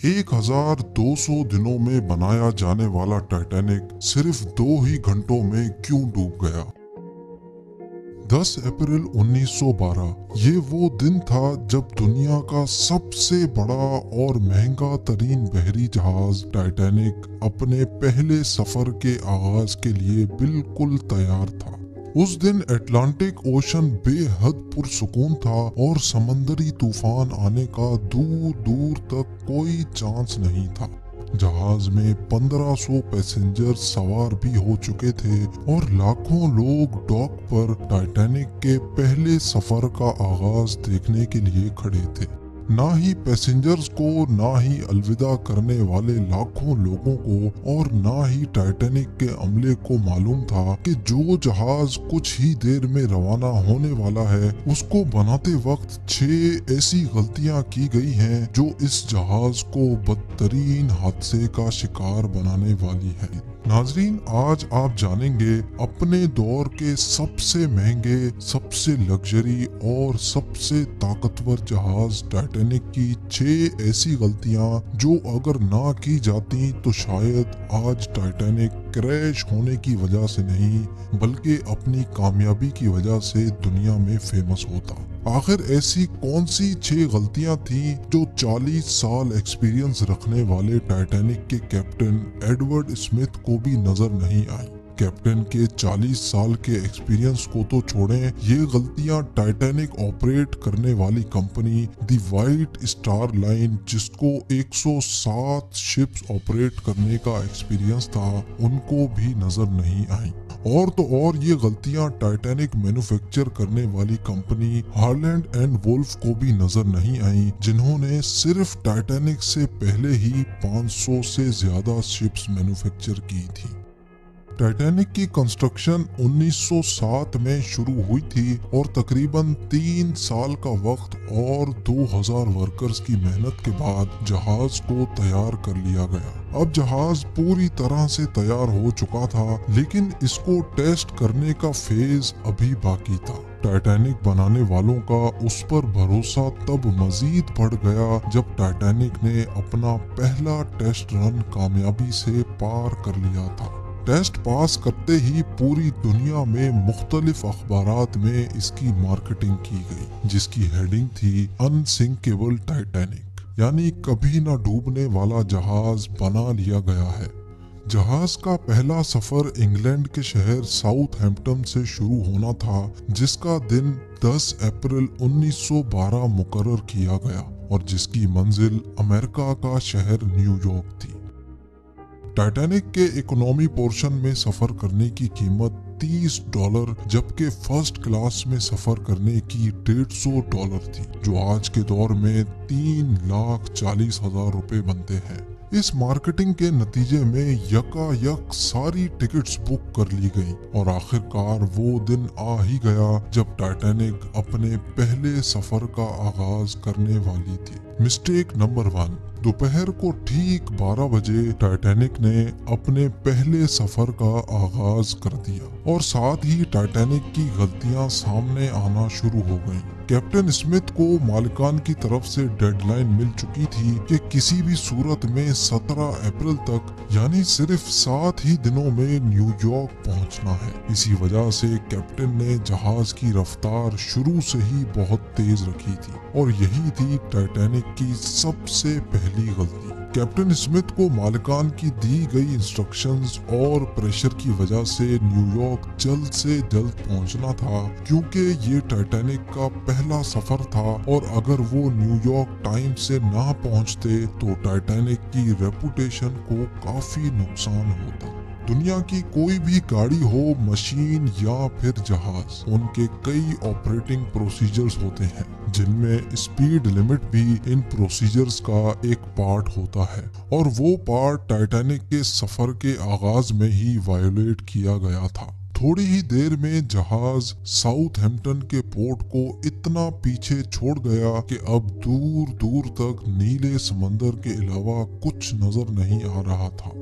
1200 दिनों में बनाया जाने वाला टाइटैनिक सिर्फ 2 ही घंटों में क्यों डूब गया? 10 अप्रैल 1912 ये वो दिन था जब दुनिया का सबसे बड़ा और महंगा तरीन बहरी जहाज टाइटैनिक अपने पहले सफर के आगाज के लिए बिल्कुल तैयार था। उस दिन अटलांटिक ओशन बेहद पुरसुकून था और समंदरी तूफान आने का दूर दूर तक कोई चांस नहीं था। जहाज में 1500 पैसेंजर सवार भी हो चुके थे और लाखों लोग डॉक पर टाइटैनिक के पहले सफर का आगाज देखने के लिए खड़े थे। ना ही पैसेंजर्स को, ना ही अलविदा करने वाले लाखों लोगों को और ना ही टाइटैनिक के अमले को मालूम था कि जो जहाज कुछ ही देर में रवाना होने वाला है उसको बनाते वक्त 6 ऐसी गलतियां की गई हैं जो इस जहाज को बदतरीन हादसे का शिकार बनाने वाली है। नाजरीन, आज आप जानेंगे अपने दौर के सबसे महंगे, सबसे लग्जरी और सबसे ताकतवर जहाज टाइटैनिक की 6 ऐसी गलतियां जो अगर ना की जाती तो शायद आज टाइटैनिक क्रैश होने की वजह से नहीं बल्कि अपनी कामयाबी की वजह से दुनिया में फेमस होता। आखिर ऐसी कौन सी 6 गलतियां थीं जो 40 साल एक्सपीरियंस रखने वाले टाइटैनिक के कैप्टन एडवर्ड स्मिथ को भी नजर नहीं आई? कैप्टन के 40 साल के एक्सपीरियंस को तो छोड़ें, ये गलतियां टाइटैनिक ऑपरेट करने वाली company the white star line, जिसको 107 शिप्स ऑपरेट करने का एक्सपीरियंस था, उनको भी नजर नहीं आई। और तो और ये गलतियां टाइटैनिक मैन्युफैक्चर करने वाली कंपनी हार्लैंड एंड वुल्फ को भी नजर नहीं आई, जिन्होंने सिर्फ टाइटैनिक से पहले ही 500 से ज्यादा शिप्स मैन्युफैक्चर की थी। टाइटैनिक की कंस्ट्रक्शन 1907 में शुरू हुई थी और तकरीबन 3 साल का वक्त और 2000 वर्कर्स की मेहनत के बाद जहाज को तैयार कर लिया गया। अब जहाज पूरी तरह से तैयार हो चुका था, लेकिन इसको टेस्ट करने का फेज अभी बाकी था। टाइटैनिक बनाने वालों का उस पर भरोसा तब मजीद बढ़ गया जब टाइटैनिक ने अपना पहला टेस्ट रन कामयाबी से पार कर लिया था। टेस्ट पास करते ही पूरी दुनिया में मुख्तलिफ अखबारात में इसकी मार्केटिंग की गई, जिसकी हेडिंग थी अनसिंकेबल टाइटैनिक, यानी कभी ना डूबने वाला जहाज बना लिया गया है। जहाज का पहला सफर इंग्लैंड के शहर साउथहैम्पटन से शुरू होना था, जिसका दिन 10 अप्रैल 1912 मुकर्रर किया गया और जिसकी मंजिल अमेरिका का शहर न्यूयॉर्क थी। टाइटैनिक के इकोनॉमी पोर्शन में सफर करने की कीमत $30, जबकि फर्स्ट क्लास में सफर करने की $150 थी, जो आज के दौर में 3,40,000 रुपए बनते हैं। इस मार्केटिंग के नतीजे में यकायक सारी टिकट्स बुक कर ली गई और आखिरकार वो दिन आ ही गया जब टाइटैनिक अपने पहले सफर का आगाज करने वाली थी। मिस्टेक नंबर 1, दोपहर को ठीक 12 बजे टाइटैनिक ने अपने पहले सफर का आगाज कर दिया और साथ ही टाइटैनिक की गलतियां सामने आना शुरू हो गईं। कैप्टन स्मिथ को मालिकान की तरफ से डेडलाइन मिल चुकी थी कि किसी भी सूरत में 17 अप्रैल तक, यानी सिर्फ 7 ही दिनों में न्यूयॉर्क पहुंचना है। इसी वजह से कैप्टन ने जहाज की रफ्तार शुरू से ही बहुत तेज रखी थी और यही थी टाइटैनिक की सबसे पहली गलती। कैप्टन स्मिथ को मालिकान की दी गई इंस्ट्रक्शंस और प्रेशर की वजह से न्यूयॉर्क जल्द से जल्द पहुंचना था, क्योंकि ये टाइटैनिक का पहला सफर था और अगर वो न्यूयॉर्क टाइम से ना पहुंचते तो टाइटैनिक की रेपुटेशन को काफी नुकसान होता। दुनिया की कोई भी गाड़ी हो, मशीन या फिर जहाज, उनके कई ऑपरेटिंग प्रोसीजर्स होते हैं, जिनमें स्पीड लिमिट भी इन प्रोसीजर्स का एक पार्ट होता है और वो पार्ट टाइटैनिक के सफर के आगाज में ही वायोलेट किया गया था। थोड़ी ही देर में जहाज साउथहैम्पटन के पोर्ट को इतना पीछे छोड़ गया कि अब दूर दूर तक नीले समंदर के अलावा कुछ नजर नहीं आ रहा था।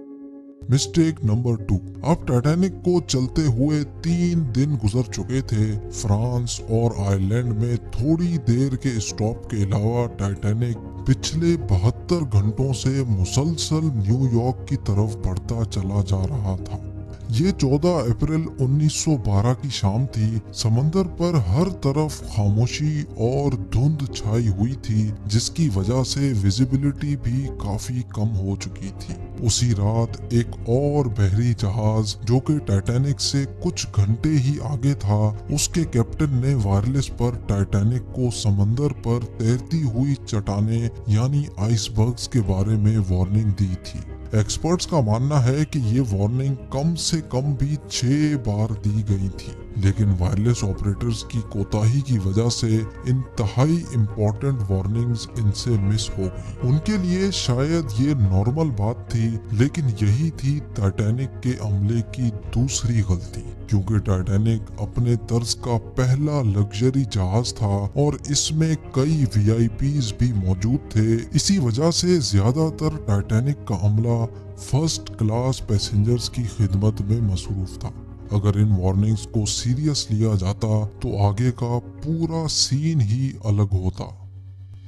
Mistake number 2। अब टाइटैनिक को चलते हुए 3 दिन गुजर चुके थे। फ्रांस और आयरलैंड में थोड़ी देर के स्टॉप के अलावा टाइटैनिक पिछले 72 घंटों से मुसलसल न्यूयॉर्क की तरफ बढ़ता चला जा रहा था। ये 14 अप्रैल 1912 की शाम थी। समंदर पर हर तरफ खामोशी और धुंध छाई हुई थी, जिसकी वजह से विजिबिलिटी भी काफी कम हो चुकी थी। उसी रात एक और बहरी जहाज जो कि टाइटैनिक से कुछ घंटे ही आगे था, उसके कैप्टन ने वायरलेस पर टाइटैनिक को समंदर पर तैरती हुई चट्टानें यानी आइसबर्ग्स के बारे में वार्निंग दी थी। एक्सपर्ट्स का मानना है कि ये वार्निंग कम से कम भी 6 बार दी गई थी, लेकिन वायरलेस ऑपरेटर्स की कोताही की वजह से इंतहाई इम्पोर्टेंट वार्निंग्स इनसे मिस हो गई। उनके लिए शायद ये नॉर्मल बात थी, लेकिन यही थी टाइटैनिक के अमले की दूसरी गलती, क्योंकि टाइटैनिक अपने तर्ज का पहला लग्जरी जहाज था और इसमें कई वीआईपीज भी मौजूद थे। इसी वजह से ज्यादातर टाइटैनिक का अमला फर्स्ट क्लास पैसेंजर्स की खिदमत में मसरूफ था। अगर इन वार्निंग्स को सीरियस लिया जाता तो आगे का पूरा सीन ही अलग होता।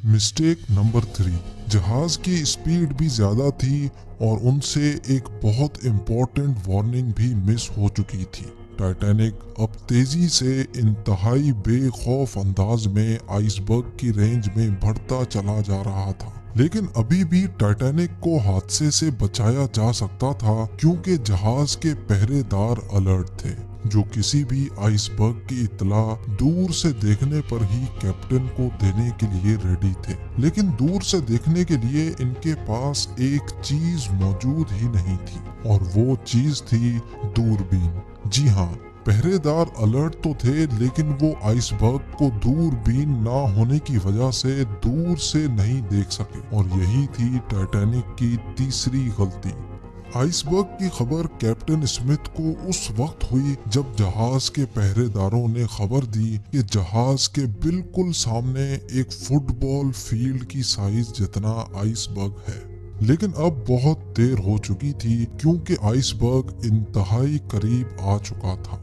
Mistake number 3। जहाज की स्पीड भी ज्यादा थी और उनसे एक बहुत इम्पोर्टेंट वार्निंग भी मिस हो चुकी थी। टाइटैनिक अब तेजी से इंतहाई बेखौफ अंदाज में आइसबर्ग की रेंज में बढ़ता चला जा रहा था, लेकिन अभी भी टाइटैनिक को हादसे से बचाया जा सकता था, क्योंकि जहाज के पहरेदार अलर्ट थे, जो किसी भी आइसबर्ग की इत्तला दूर से देखने पर ही कैप्टन को देने के लिए रेडी थे। लेकिन दूर से देखने के लिए इनके पास एक चीज मौजूद ही नहीं थी, और वो चीज थी दूरबीन। जी हाँ, पहरेदार अलर्ट तो थे, लेकिन वो आइसबर्ग को दूरबीन ना होने की वजह से दूर से नहीं देख सके, और यही थी टाइटैनिक की तीसरी गलती। आइसबर्ग की खबर कैप्टन स्मिथ को उस वक्त हुई जब जहाज के पहरेदारों ने खबर दी कि जहाज के बिल्कुल सामने एक फुटबॉल फील्ड की साइज जितना आइसबर्ग है। लेकिन अब बहुत देर हो चुकी थी, क्योंकि आइसबर्ग इंतहाई करीब आ चुका था।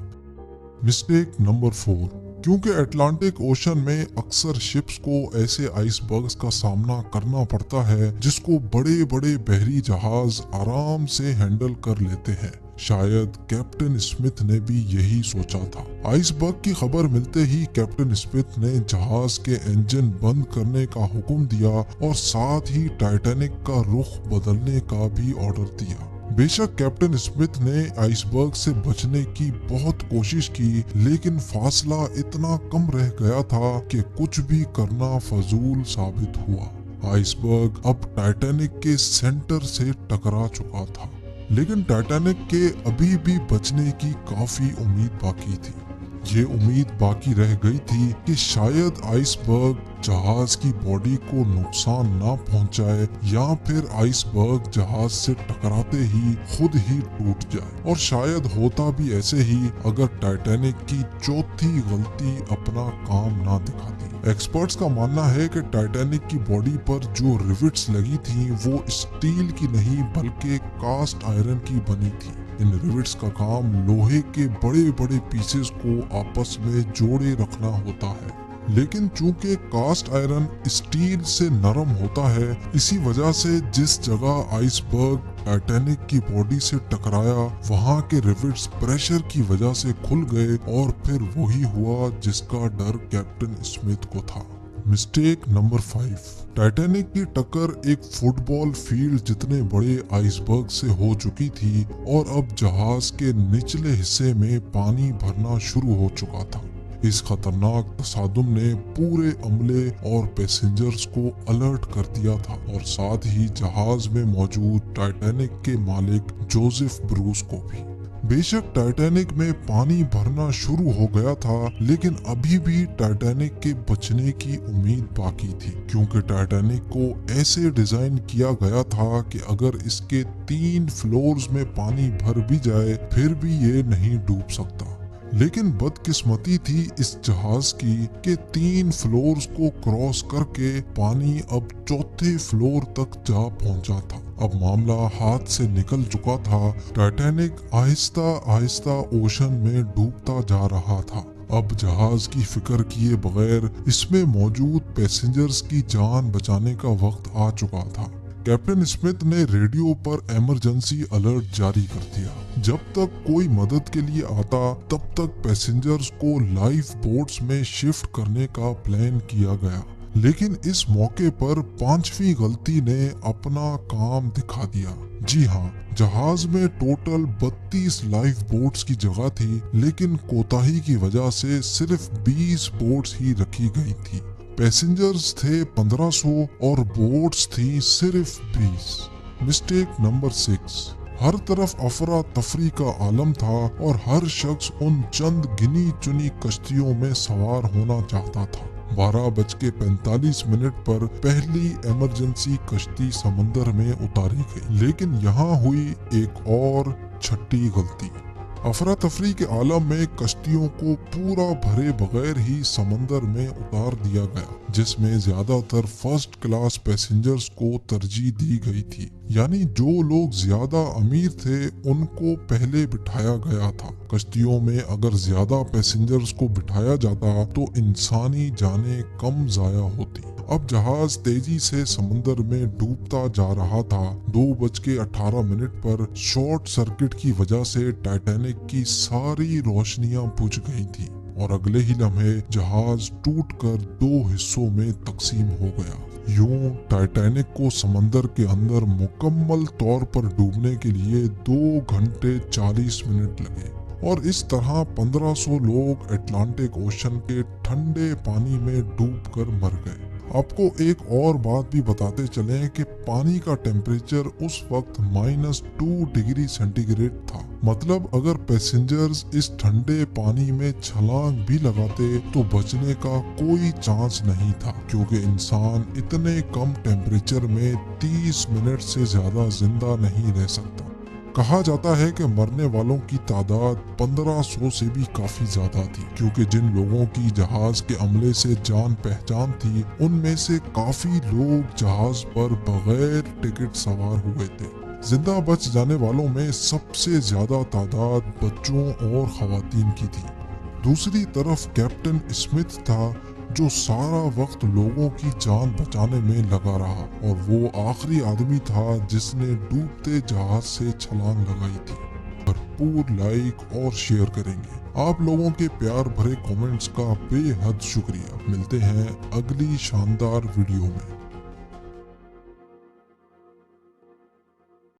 Mistake number 4। क्योंकि अटलांटिक ओशन में अक्सर शिप्स को ऐसे आइसबर्ग्स का सामना करना पड़ता है जिसको बड़े बड़े बहरी जहाज आराम से हैंडल कर लेते हैं। शायद कैप्टन स्मिथ ने भी यही सोचा था। आइसबर्ग की खबर मिलते ही कैप्टन स्मिथ ने जहाज के इंजन बंद करने का हुक्म दिया और साथ ही टाइटैनिक का रुख बदलने का भी ऑर्डर दिया। बेशक कैप्टन स्मिथ ने आइसबर्ग से बचने की बहुत कोशिश की, लेकिन फासला इतना कम रह गया था कि कुछ भी करना फजूल साबित हुआ। आइसबर्ग अब टाइटैनिक के सेंटर से टकरा चुका था, लेकिन टाइटैनिक के अभी भी बचने की काफी उम्मीद बाकी थी। ये उम्मीद बाकी रह गई थी कि शायद आइसबर्ग जहाज की बॉडी को नुकसान ना पहुंचाए, या फिर आइसबर्ग जहाज से टकराते ही खुद ही टूट जाए। और शायद होता भी ऐसे ही अगर टाइटैनिक की चौथी गलती अपना काम ना दिखाती। एक्सपर्ट्स का मानना है कि टाइटैनिक की बॉडी पर जो रिविट्स लगी थी वो स्टील की नहीं बल्कि कास्ट आयरन की बनी थी। इन रिविट्स का काम लोहे के बड़े बड़े पीसेस को आपस में जोड़े रखना होता है, लेकिन चूंकि कास्ट आयरन स्टील से नरम होता है, इसी वजह से जिस जगह आइसबर्ग टाइटैनिक की बॉडी से टकराया वहां के रिविट्स प्रेशर की वजह से खुल गए, और फिर वही हुआ जिसका डर कैप्टन स्मिथ को था। Mistake number 5। टाइटैनिक की टक्कर एक फुटबॉल फील्ड जितने बड़े आइसबर्ग से हो चुकी थी, और अब जहाज के निचले हिस्से में पानी भरना शुरू हो चुका था। इस खतरनाक तसादुम ने पूरे अमले और पैसेंजर्स को अलर्ट कर दिया था, और साथ ही जहाज में मौजूद टाइटैनिक के मालिक जोसेफ ब्रूस को भी। बेशक टाइटैनिक में पानी भरना शुरू हो गया था, लेकिन अभी भी टाइटैनिक के बचने की उम्मीद बाकी थी, क्योंकि टाइटैनिक को ऐसे डिजाइन किया गया था कि अगर इसके 3 फ्लोर्स में पानी भर भी जाए फिर भी ये नहीं डूब सकता। लेकिन बदकिस्मती थी इस जहाज की कि 3 फ्लोर्स को क्रॉस करके पानी अब 4थे फ्लोर तक जा पहुंचा था। अब मामला हाथ से निकल चुका था। टाइटैनिक आहिस्ता आहिस्ता ओशन में डूबता जा रहा था। अब जहाज की फिक्र किए बगैर इसमें मौजूद पैसेंजर्स की जान बचाने का वक्त आ चुका था। कैप्टन स्मिथ ने रेडियो पर इमरजेंसी अलर्ट जारी कर दिया। जब तक कोई मदद के लिए आता तब तक पैसेंजर्स को लाइफ बोट्स में शिफ्ट करने का प्लान किया गया। लेकिन इस मौके पर पांचवी गलती ने अपना काम दिखा दिया। जी हाँ, जहाज में टोटल 32 लाइफ बोट्स की जगह थी, लेकिन कोताही की वजह से सिर्फ 20 बोट्स ही रखी गई थी। पैसेंजर्स थे 1500 और बोट्स थी सिर्फ 20। Mistake number 6। हर तरफ अफरा तफरी का आलम था और हर शख्स उन चंद गिनी चुनी कश्तियों में सवार होना चाहता था। 12:45 पर पहली इमरजेंसी कश्ती समंदर में उतारी गई, लेकिन यहाँ हुई एक और छठी गलती। अफरा तफरी के आलम में कश्तियों को पूरा भरे बगैर ही समंदर में उतार दिया गया, जिसमें ज्यादातर फर्स्ट क्लास पैसेंजर्स को तरजीह दी गई थी। यानी जो लोग ज्यादा अमीर थे उनको पहले बिठाया गया था। कश्तियों में अगर ज्यादा पैसेंजर्स को बिठाया जाता तो इंसानी जानें कम जाया होती। अब जहाज तेजी से समंदर में डूबता जा रहा था। 2:18 पर शॉर्ट सर्किट की वजह से टाइटैनिक की सारी रोशनियां बुझ गई थी और अगले ही लम्हे जहाज टूटकर 2 हिस्सों में तकसीम हो गया। यूं टाइटैनिक को समंदर के अंदर मुकम्मल तौर पर डूबने के लिए 2 घंटे 40 मिनट लगे और इस तरह 1500 लोग अटलांटिक ओशन के ठंडे पानी में डूबकर मर गए। आपको एक और बात भी बताते चलें कि पानी का टेम्परेचर उस वक्त -2 डिग्री सेंटीग्रेड था। मतलब अगर पैसेंजर्स इस ठंडे पानी में छलांग भी लगाते तो बचने का कोई चांस नहीं था, क्योंकि इंसान इतने कम टेम्परेचर में 30 मिनट से ज्यादा जिंदा नहीं रह सकता। कहा जाता है कि मरने वालों की तादाद 1500 से भी काफी ज्यादा थी, क्योंकि जिन लोगों की जहाज के अमले से जान पहचान थी उनमें से काफी लोग जहाज पर बगैर टिकट सवार हुए थे। जिंदा बच जाने वालों में सबसे ज्यादा तादाद बच्चों और खवातीन की थी। दूसरी तरफ कैप्टन स्मिथ था, जो सारा वक्त लोगों की जान बचाने में लगा रहा और वो आखिरी आदमी था जिसने डूबते जहाज से छलांग लगाई थी। भरपूर लाइक और शेयर करेंगे। आप लोगों के प्यार भरे कमेंट्स का बेहद शुक्रिया। मिलते हैं अगली शानदार वीडियो में।